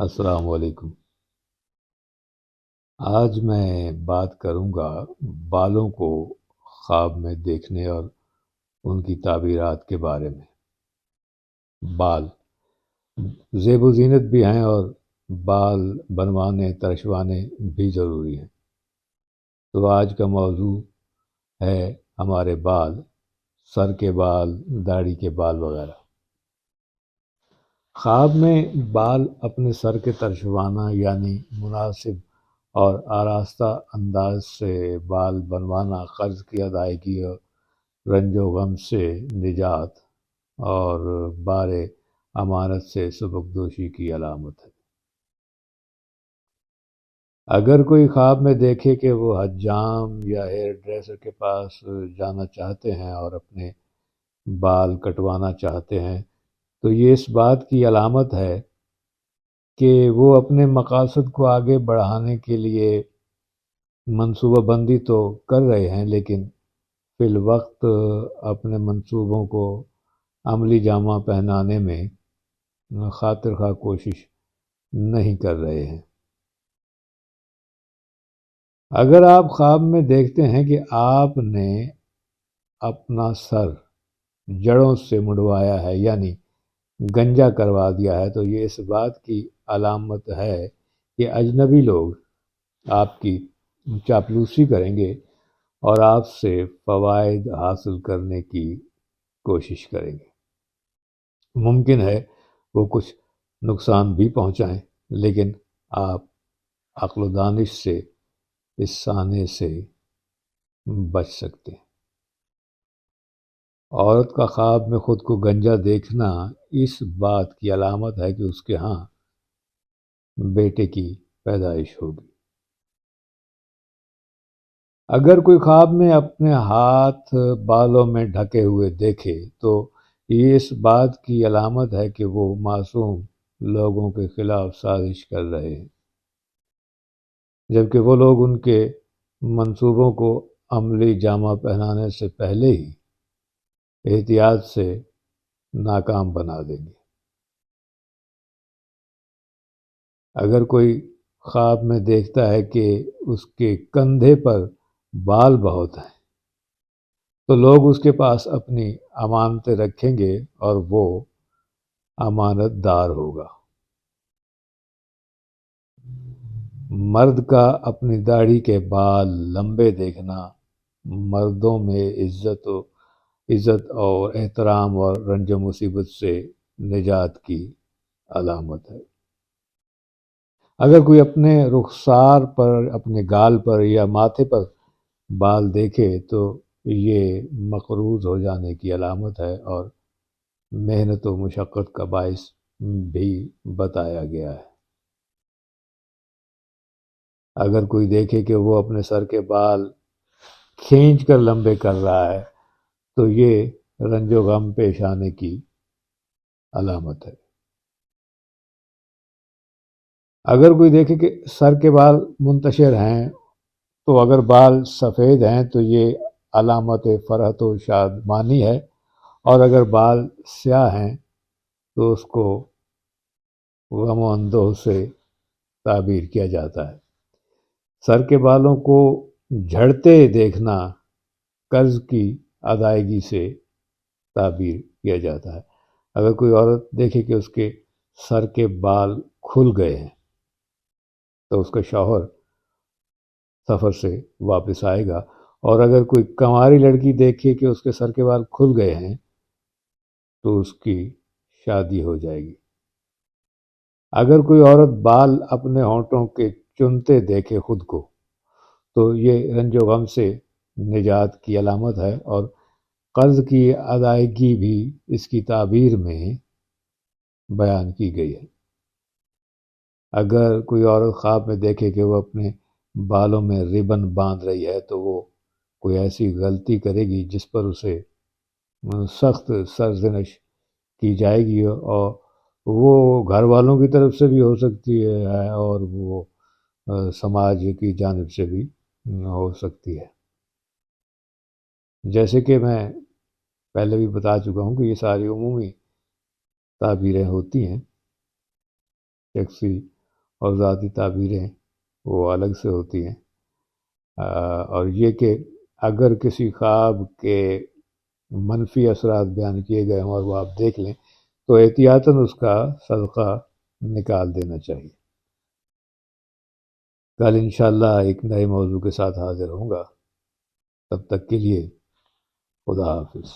السلام علیکم۔ آج میں بات کروں گا بالوں کو خواب میں دیکھنے اور ان کی تعبیرات کے بارے میں۔ بال زیب و زینت بھی ہیں اور بال بنوانے ترشوانے بھی ضروری ہیں۔ تو آج کا موضوع ہے ہمارے بال، سر کے بال، داڑھی کے بال وغیرہ۔ خواب میں بال اپنے سر کے ترشوانہ یعنی مناسب اور آراستہ انداز سے بال بنوانا قرض کی ادائیگی اور رنج و غم سے نجات اور بار امانت سے سبکدوشی کی علامت ہے۔ اگر کوئی خواب میں دیکھے کہ وہ حجام یا ہیئر ڈریسر کے پاس جانا چاہتے ہیں اور اپنے بال کٹوانا چاہتے ہیں تو یہ اس بات کی علامت ہے کہ وہ اپنے مقاصد کو آگے بڑھانے کے لیے منصوبہ بندی تو کر رہے ہیں، لیکن فی الوقت اپنے منصوبوں کو عملی جامہ پہنانے میں خاطر خواہ کوشش نہیں کر رہے ہیں۔ اگر آپ خواب میں دیکھتے ہیں کہ آپ نے اپنا سر جڑوں سے مڑوایا ہے یعنی گنجا کروا دیا ہے تو یہ اس بات کی علامت ہے کہ اجنبی لوگ آپ کی چاپلوسی کریں گے اور آپ سے فوائد حاصل کرنے کی کوشش کریں گے۔ ممکن ہے وہ کچھ نقصان بھی پہنچائیں، لیکن آپ عقل و دانش سے اس سانے سے بچ سکتے ہیں۔ عورت کا خواب میں خود کو گنجا دیکھنا اس بات کی علامت ہے کہ اس کے ہاں بیٹے کی پیدائش ہوگی۔ اگر کوئی خواب میں اپنے ہاتھ بالوں میں ڈھکے ہوئے دیکھے تو یہ اس بات کی علامت ہے کہ وہ معصوم لوگوں کے خلاف سازش کر رہے ہیں، جبکہ وہ لوگ ان کے منصوبوں کو عملی جامہ پہنانے سے پہلے ہی احتیاط سے ناکام بنا دیں گے۔ اگر کوئی خواب میں دیکھتا ہے کہ اس کے کندھے پر بال بہت ہیں تو لوگ اس کے پاس اپنی امانتیں رکھیں گے اور وہ امانت دار ہوگا۔ مرد کا اپنی داڑھی کے بال لمبے دیکھنا مردوں میں عزت اور احترام اور رنج و مصیبت سے نجات کی علامت ہے۔ اگر کوئی اپنے رخسار پر، اپنے گال پر یا ماتھے پر بال دیکھے تو یہ مقروض ہو جانے کی علامت ہے اور محنت و مشقت کا باعث بھی بتایا گیا ہے۔ اگر کوئی دیکھے کہ وہ اپنے سر کے بال کھینچ کر لمبے کر رہا ہے تو یہ رنج و غم پیش آنے کی علامت ہے۔ اگر کوئی دیکھے کہ سر کے بال منتشر ہیں تو اگر بال سفید ہیں تو یہ علامت فرحت و شادمانی ہے، اور اگر بال سیاہ ہیں تو اس کو غم و اندوہ سے تعبیر کیا جاتا ہے۔ سر کے بالوں کو جھڑتے دیکھنا قرض کی ادائیگی سے تعبیر کیا جاتا ہے۔ اگر کوئی عورت دیکھے کہ اس کے سر کے بال کھل گئے ہیں تو اس کا شوہر سفر سے واپس آئے گا، اور اگر کوئی کنواری لڑکی دیکھے کہ اس کے سر کے بال کھل گئے ہیں تو اس کی شادی ہو جائے گی۔ اگر کوئی عورت بال اپنے ہونٹوں کے چنتے دیکھے خود کو تو یہ رنج و غم سے نجات کی علامت ہے، اور قرض کی ادائیگی بھی اس کی تعبیر میں بیان کی گئی ہے۔ اگر کوئی عورت خواب میں دیکھے کہ وہ اپنے بالوں میں ربن باندھ رہی ہے تو وہ کوئی ایسی غلطی کرے گی جس پر اسے سخت سرزنش کی جائے گی، اور وہ گھر والوں کی طرف سے بھی ہو سکتی ہے اور وہ سماج کی جانب سے بھی ہو سکتی ہے۔ جیسے کہ میں پہلے بھی بتا چکا ہوں کہ یہ ساری عمومی تعبیریں ہوتی ہیں۔ شخصی اور ذاتی تعبیریں وہ الگ سے ہوتی ہیں، اور یہ کہ اگر کسی خواب کے منفی اثرات بیان کیے گئے ہوں اور وہ آپ دیکھ لیں تو احتیاطاً اس کا صدقہ نکال دینا چاہیے۔ کل انشاءاللہ ایک نئے موضوع کے ساتھ حاضر ہوں گا، تب تک کے لیے خدا حافظ۔